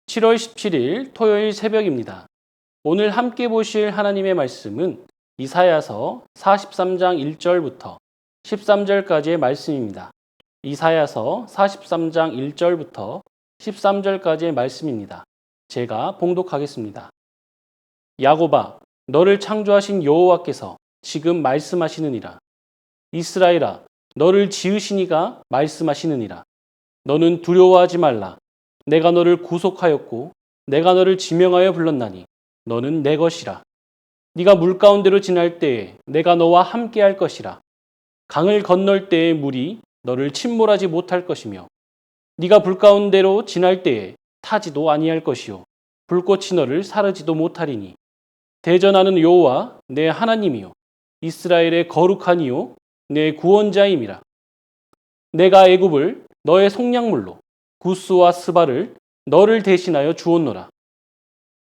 7월 17일 토요일 새벽입니다. 오늘 함께 보실 하나님의 말씀은 이사야서 43장 1절부터 13절까지의 말씀입니다. 이사야서 43장 1절부터 13절까지의 말씀입니다. 제가 봉독하겠습니다. 야곱아, 너를 창조하신 여호와께서 지금 말씀하시느니라. 이스라엘아, 너를 지으신 이가 말씀하시느니라. 너는 두려워하지 말라. 내가 너를 구속하였고 내가 너를 지명하여 불렀나니 너는 내 것이라. 네가 물 가운데로 지날 때에 내가 너와 함께 할 것이라. 강을 건널 때에 물이 너를 침몰하지 못할 것이며 네가 불 가운데로 지날 때에 타지도 아니할 것이요 불꽃이 너를 사르지도 못하리니 대전하는 여호와 내 하나님이요 이스라엘의 거룩한 이요 내 구원자임이라. 내가 애굽을 너의 속량물로 구스와 스바를 너를 대신하여 주었노라.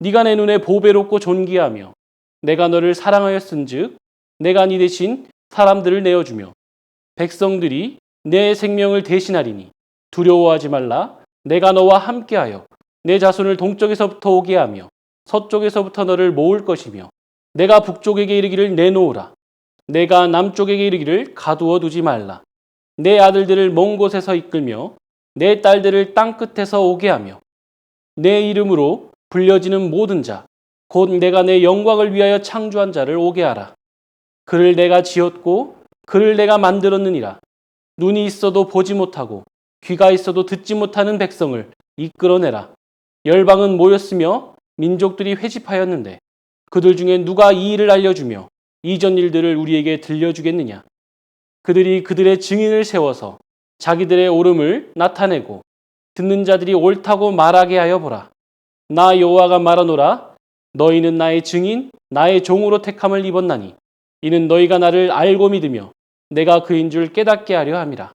네가 내 눈에 보배롭고 존귀하며 내가 너를 사랑하였은즉 내가 네 대신 사람들을 내어주며 백성들이 내 생명을 대신하리니 두려워하지 말라. 내가 너와 함께하여 내 자손을 동쪽에서부터 오게 하며 서쪽에서부터 너를 모을 것이며 내가 북쪽에게 이르기를 내놓으라. 내가 남쪽에게 이르기를 가두어 두지 말라. 내 아들들을 먼 곳에서 이끌며 내 딸들을 땅 끝에서 오게 하며 내 이름으로 불려지는 모든 자, 곧 내가 내 영광을 위하여 창조한 자를 오게 하라. 그를 내가 지었고 그를 내가 만들었느니라. 눈이 있어도 보지 못하고 귀가 있어도 듣지 못하는 백성을 이끌어내라. 열방은 모였으며 민족들이 회집하였는데 그들 중에 누가 이 일을 알려주며 이전 일들을 우리에게 들려주겠느냐. 그들이 그들의 증인을 세워서 자기들의 옳음을 나타내고 듣는 자들이 옳다고 말하게 하여 보라. 나 여호와가 말하노라. 너희는 나의 증인 나의 종으로 택함을 입었나니 이는 너희가 나를 알고 믿으며 내가 그인 줄 깨닫게 하려 함이라.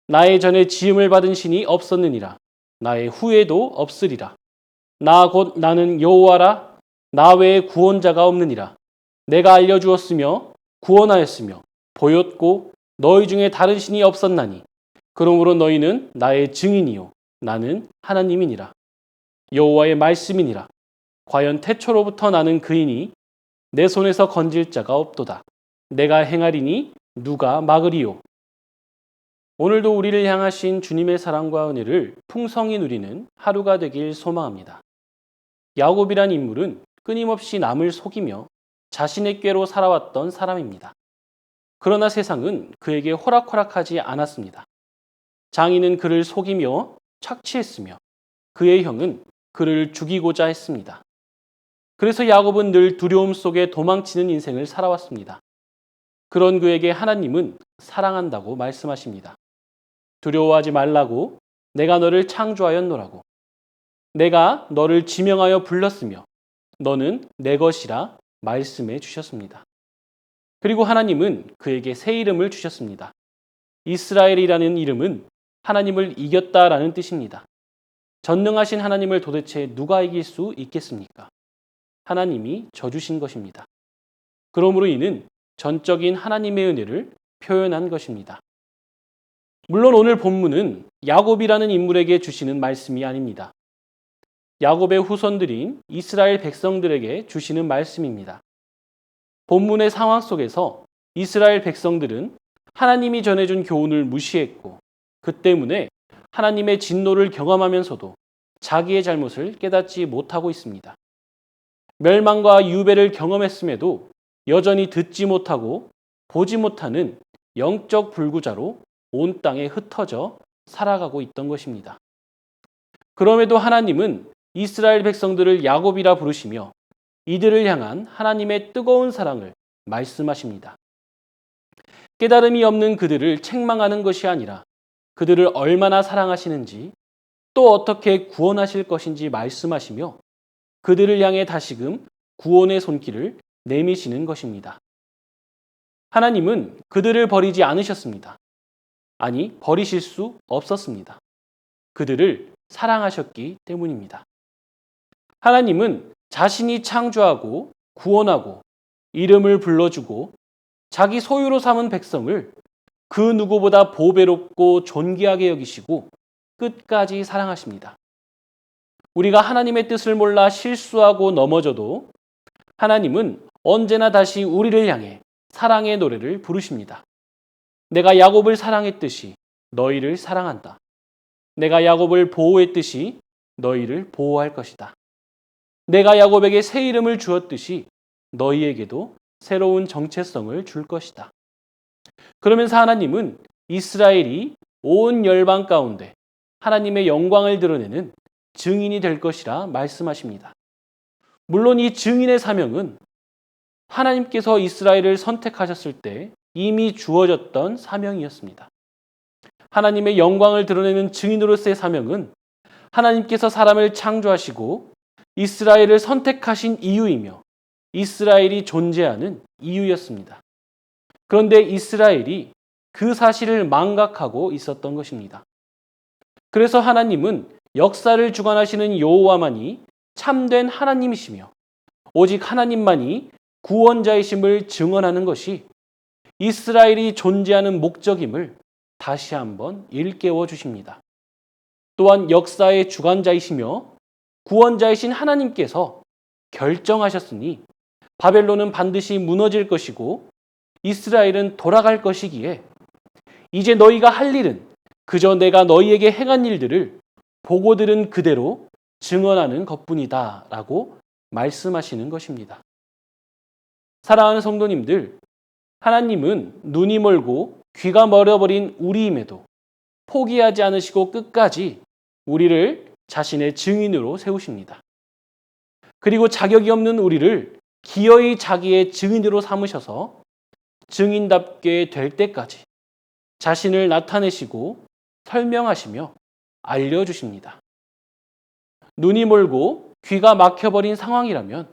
나의 전에 지음을 받은 신이 없었느니라. 나의 후에도 없으리라. 나 곧 나는 여호와라. 나 외에 구원자가 없느니라. 내가 알려주었으며 구원하였으며 보였고 너희 중에 다른 신이 없었나니 그러므로 너희는 나의 증인이요 나는 하나님이니라. 여호와의 말씀이니라. 과연 태초로부터 나는 그이니 내 손에서 건질 자가 없도다. 내가 행하리니 누가 막으리요. 오늘도 우리를 향하신 주님의 사랑과 은혜를 풍성히 누리는 하루가 되길 소망합니다. 야곱이란 인물은 끊임없이 남을 속이며 자신의 꾀로 살아왔던 사람입니다. 그러나 세상은 그에게 호락호락하지 않았습니다. 장인은 그를 속이며 착취했으며 그의 형은 그를 죽이고자 했습니다. 그래서 야곱은 늘 두려움 속에 도망치는 인생을 살아왔습니다. 그런 그에게 하나님은 사랑한다고 말씀하십니다. 두려워하지 말라고 내가 너를 창조하였노라고. 내가 너를 지명하여 불렀으며 너는 내 것이라 말씀해 주셨습니다. 그리고 하나님은 그에게 새 이름을 주셨습니다. 이스라엘이라는 이름은 하나님을 이겼다라는 뜻입니다. 전능하신 하나님을 도대체 누가 이길 수 있겠습니까? 하나님이 져주신 것입니다. 그러므로 이는 전적인 하나님의 은혜를 표현한 것입니다. 물론 오늘 본문은 야곱이라는 인물에게 주시는 말씀이 아닙니다. 야곱의 후손들인 이스라엘 백성들에게 주시는 말씀입니다. 본문의 상황 속에서 이스라엘 백성들은 하나님이 전해준 교훈을 무시했고 그 때문에 하나님의 진노를 경험하면서도 자기의 잘못을 깨닫지 못하고 있습니다. 멸망과 유배를 경험했음에도 여전히 듣지 못하고 보지 못하는 영적 불구자로 온 땅에 흩어져 살아가고 있던 것입니다. 그럼에도 하나님은 이스라엘 백성들을 야곱이라 부르시며 이들을 향한 하나님의 뜨거운 사랑을 말씀하십니다. 깨달음이 없는 그들을 책망하는 것이 아니라 그들을 얼마나 사랑하시는지 또 어떻게 구원하실 것인지 말씀하시며 그들을 향해 다시금 구원의 손길을 내미시는 것입니다. 하나님은 그들을 버리지 않으셨습니다. 아니, 버리실 수 없었습니다. 그들을 사랑하셨기 때문입니다. 하나님은 자신이 창조하고 구원하고 이름을 불러주고 자기 소유로 삼은 백성을 그 누구보다 보배롭고 존귀하게 여기시고 끝까지 사랑하십니다. 우리가 하나님의 뜻을 몰라 실수하고 넘어져도 하나님은 언제나 다시 우리를 향해 사랑의 노래를 부르십니다. 내가 야곱을 사랑했듯이 너희를 사랑한다. 내가 야곱을 보호했듯이 너희를 보호할 것이다. 내가 야곱에게 새 이름을 주었듯이 너희에게도 새로운 정체성을 줄 것이다. 그러면서 하나님은 이스라엘이 온 열방 가운데 하나님의 영광을 드러내는 증인이 될 것이라 말씀하십니다. 물론 이 증인의 사명은 하나님께서 이스라엘을 선택하셨을 때 이미 주어졌던 사명이었습니다. 하나님의 영광을 드러내는 증인으로서의 사명은 하나님께서 사람을 창조하시고 이스라엘을 선택하신 이유이며 이스라엘이 존재하는 이유였습니다. 그런데 이스라엘이 그 사실을 망각하고 있었던 것입니다. 그래서 하나님은 역사를 주관하시는 여호와만이 참된 하나님이시며 오직 하나님만이 구원자이심을 증언하는 것이 이스라엘이 존재하는 목적임을 다시 한번 일깨워 주십니다. 또한 역사의 주관자이시며 구원자이신 하나님께서 결정하셨으니 바벨론은 반드시 무너질 것이고 이스라엘은 돌아갈 것이기에 이제 너희가 할 일은 그저 내가 너희에게 행한 일들을 보고 들은 그대로 증언하는 것뿐이다 라고 말씀하시는 것입니다. 사랑하는 성도님들, 하나님은 눈이 멀고 귀가 멀어버린 우리임에도 포기하지 않으시고 끝까지 우리를 자신의 증인으로 세우십니다. 그리고 자격이 없는 우리를 기어이 자기의 증인으로 삼으셔서 증인답게 될 때까지 자신을 나타내시고 설명하시며 알려주십니다. 눈이 멀고 귀가 막혀버린 상황이라면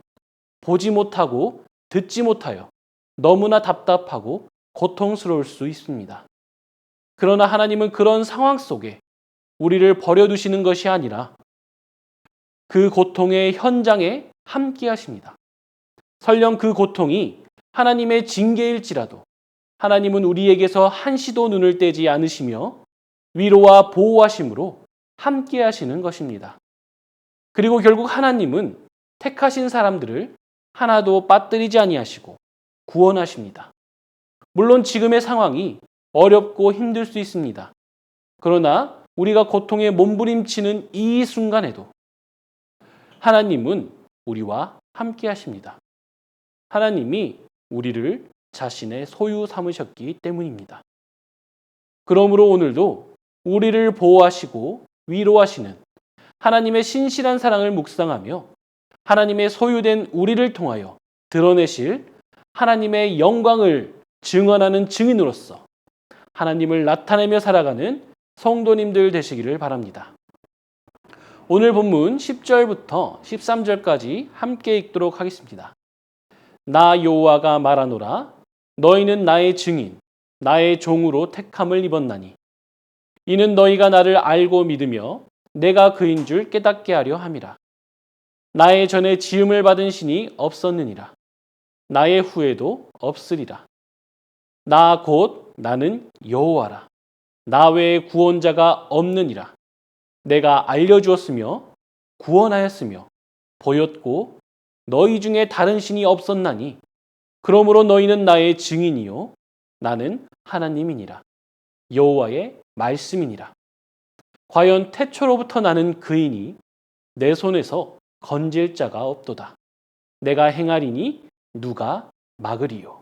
보지 못하고 듣지 못하여 너무나 답답하고 고통스러울 수 있습니다. 그러나 하나님은 그런 상황 속에 우리를 버려두시는 것이 아니라 그 고통의 현장에 함께 하십니다. 설령 그 고통이 하나님의 징계일지라도 하나님은 우리에게서 한시도 눈을 떼지 않으시며 위로와 보호하심으로 함께 하시는 것입니다. 그리고 결국 하나님은 택하신 사람들을 하나도 빠뜨리지 아니하시고 구원하십니다. 물론 지금의 상황이 어렵고 힘들 수 있습니다. 그러나 우리가 고통에 몸부림치는 이 순간에도 하나님은 우리와 함께 하십니다. 하나님이 우리를 자신의 소유 삼으셨기 때문입니다. 그러므로 오늘도 우리를 보호하시고 위로하시는 하나님의 신실한 사랑을 묵상하며 하나님의 소유된 우리를 통하여 드러내실 하나님의 영광을 증언하는 증인으로서 하나님을 나타내며 살아가는 성도님들 되시기를 바랍니다. 오늘 본문 10절부터 13절까지 함께 읽도록 하겠습니다. 나 여호와가 말하노라 너희는 나의 증인 나의 종으로 택함을 입었나니 이는 너희가 나를 알고 믿으며 내가 그인 줄 깨닫게 하려 함이라. 나의 전에 지음을 받은 신이 없었느니라. 나의 후에도 없으리라. 나 곧 나는 여호와라. 나 외에 구원자가 없느니라. 내가 알려주었으며 구원하였으며 보였고 너희 중에 다른 신이 없었나니 그러므로 너희는 나의 증인이요 나는 하나님이니라. 여호와의 말씀이니라. 과연 태초로부터 나는 그이니 내 손에서 건질 자가 없도다. 내가 행하리니 누가 막으리요.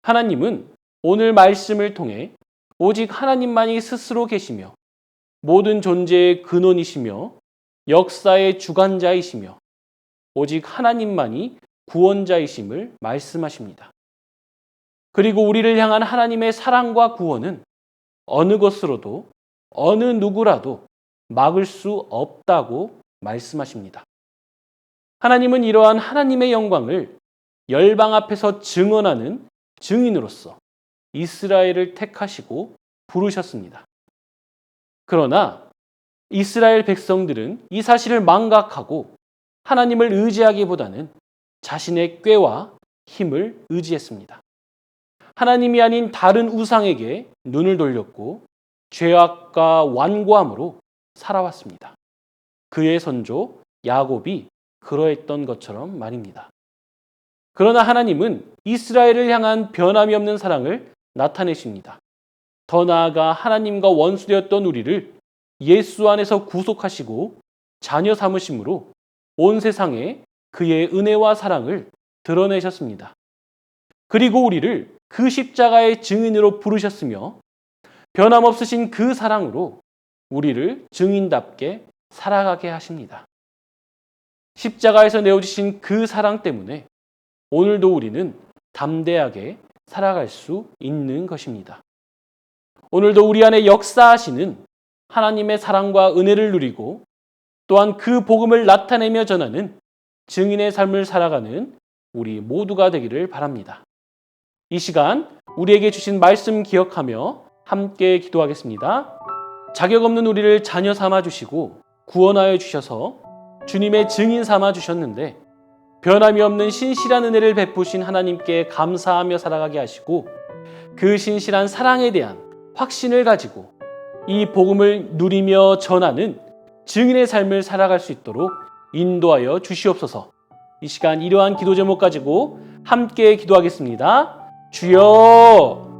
하나님은 오늘 말씀을 통해 오직 하나님만이 스스로 계시며 모든 존재의 근원이시며 역사의 주관자이시며 오직 하나님만이 구원자이심을 말씀하십니다. 그리고 우리를 향한 하나님의 사랑과 구원은 어느 것으로도 어느 누구라도 막을 수 없다고 말씀하십니다. 하나님은 이러한 하나님의 영광을 열방 앞에서 증언하는 증인으로서 이스라엘을 택하시고 부르셨습니다. 그러나 이스라엘 백성들은 이 사실을 망각하고 하나님을 의지하기보다는 자신의 꾀와 힘을 의지했습니다. 하나님이 아닌 다른 우상에게 눈을 돌렸고 죄악과 완고함으로 살아왔습니다. 그의 선조 야곱이 그러했던 것처럼 말입니다. 그러나 하나님은 이스라엘을 향한 변함이 없는 사랑을 나타내십니다. 더 나아가 하나님과 원수되었던 우리를 예수 안에서 구속하시고 자녀 삼으심으로 온 세상에 그의 은혜와 사랑을 드러내셨습니다. 그리고 우리를 그 십자가의 증인으로 부르셨으며 변함없으신 그 사랑으로 우리를 증인답게 살아가게 하십니다. 십자가에서 내어주신 그 사랑 때문에 오늘도 우리는 담대하게 살아갈 수 있는 것입니다. 오늘도 우리 안에 역사하시는 하나님의 사랑과 은혜를 누리고 또한 그 복음을 나타내며 전하는 증인의 삶을 살아가는 우리 모두가 되기를 바랍니다. 이 시간 우리에게 주신 말씀 기억하며 함께 기도하겠습니다. 자격 없는 우리를 자녀 삼아 주시고 구원하여 주셔서 주님의 증인 삼아 주셨는데 변함이 없는 신실한 은혜를 베푸신 하나님께 감사하며 살아가게 하시고 그 신실한 사랑에 대한 확신을 가지고 이 복음을 누리며 전하는 증인의 삶을 살아갈 수 있도록 인도하여 주시옵소서. 이 시간 이러한 기도 제목 가지고 함께 기도하겠습니다. 주여!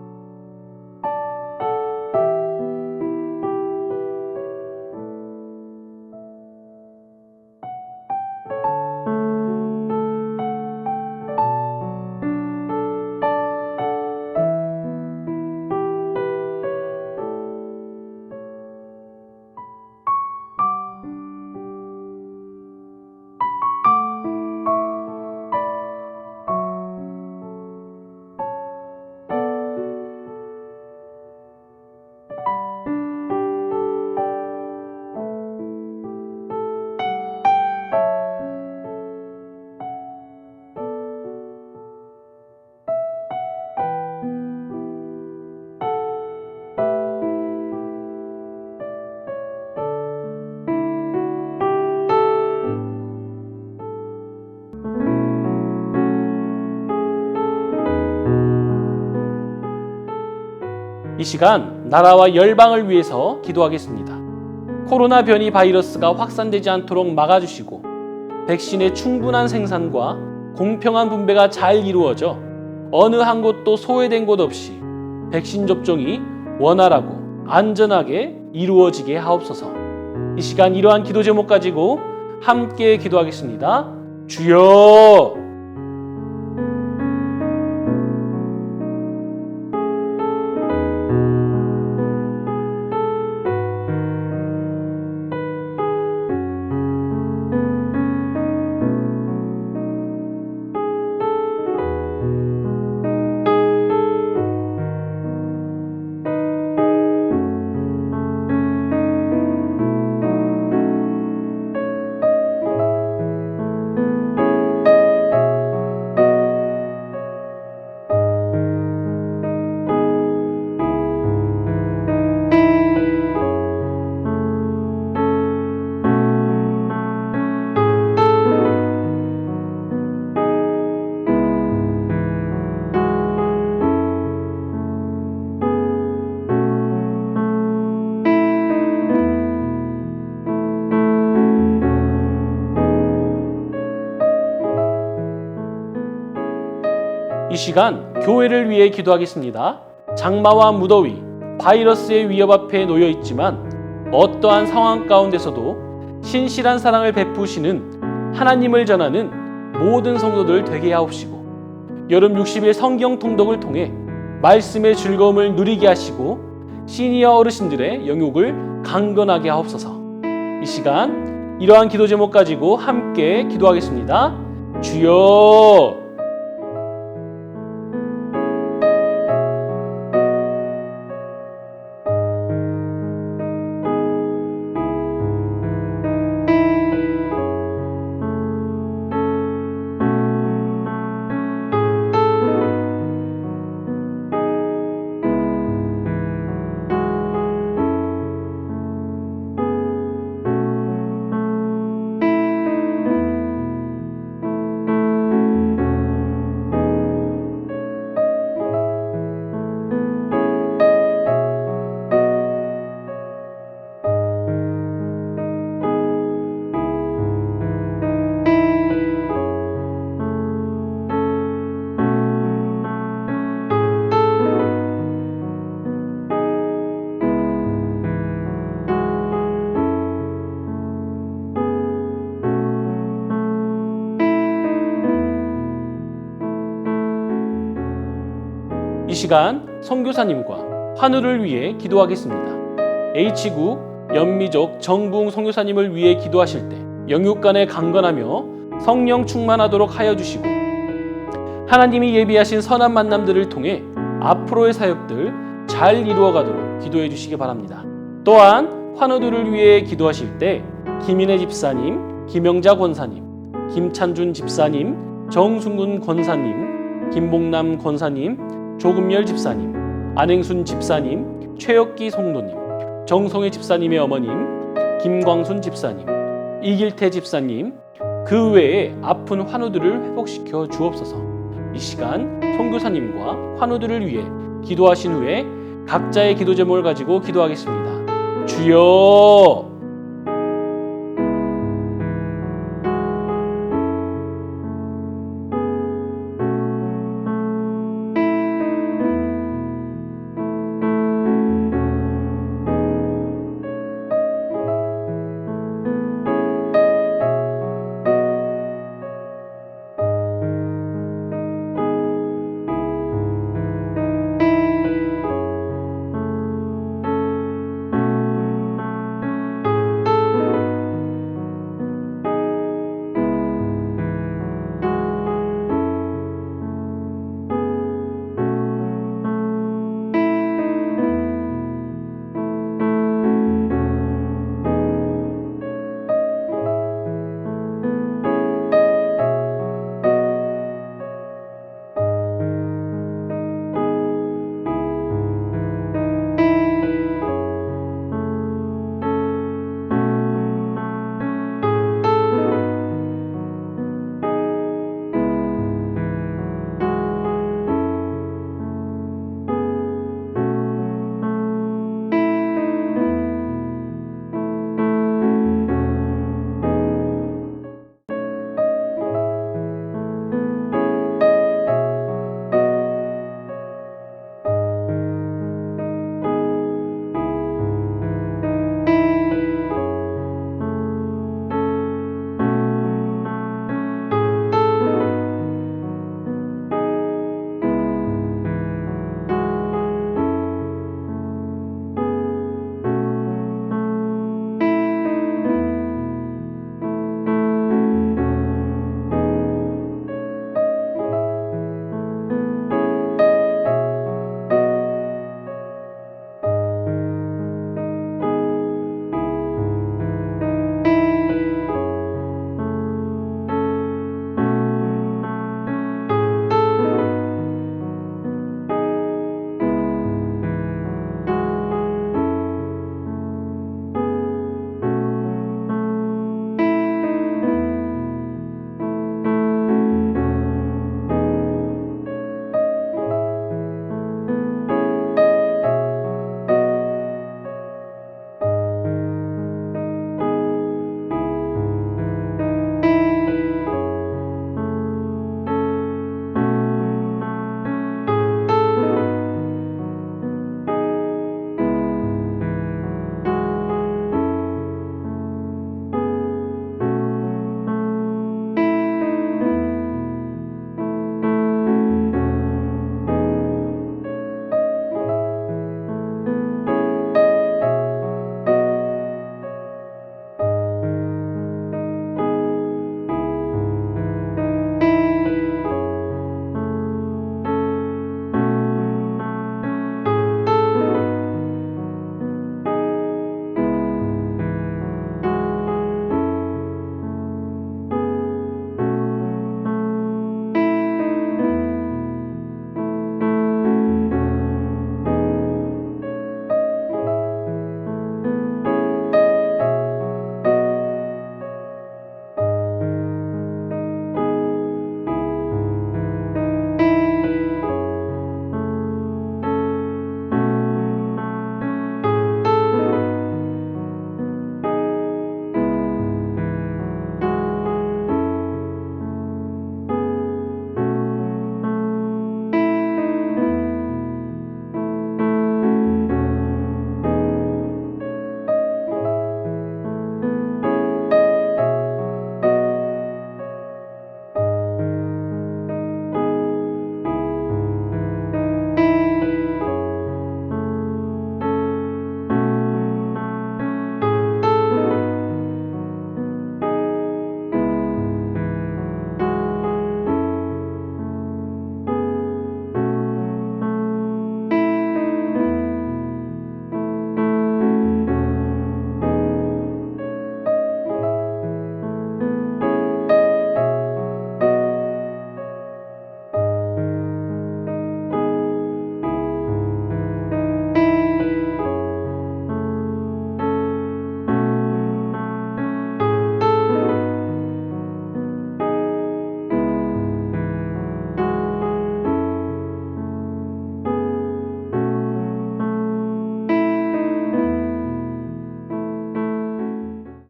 이 시간 나라와 열방을 위해서 기도하겠습니다. 코로나 변이 바이러스가 확산되지 않도록 막아주시고 백신의 충분한 생산과 공평한 분배가 잘 이루어져 어느 한 곳도 소외된 곳 없이 백신 접종이 원활하고 안전하게 이루어지게 하옵소서. 이 시간 이러한 기도 제목 가지고 함께 기도하겠습니다. 주여! 이 시간 교회를 위해 기도하겠습니다. 장마와 무더위, 바이러스의 위협 앞에 놓여 있지만 어떠한 상황 가운데서도 신실한 사랑을 베푸시는 하나님을 전하는 모든 성도들 되게 하옵시고 여름 60일 성경 통독을 통해 말씀의 즐거움을 누리게 하시고 시니어 어르신들의 영육을 강건하게 하옵소서. 이 시간 이러한 기도 제목 가지고 함께 기도하겠습니다. 주여! 시간 선교사님과 환우를 위해 기도하겠습니다. H국 연미족 정부웅 선교사님을 위해 기도하실 때 영육간에 강건하며 성령 충만하도록 하여 주시고 하나님이 예비하신 선한 만남들을 통해 앞으로의 사역들 잘 이루어가도록 기도해 주시기 바랍니다. 또한 환우들을 위해 기도하실 때 김인혜 집사님, 김영자 권사님, 김찬준 집사님, 정순근 권사님, 김봉남 권사님, 조금열 집사님, 안행순 집사님, 최혁기 성도님, 정성혜 집사님의 어머님, 김광순 집사님, 이길태 집사님, 그 외에 아픈 환우들을 회복시켜 주옵소서. 이 시간 선교사님과 환우들을 위해 기도하신 후에 각자의 기도 제목을 가지고 기도하겠습니다. 주여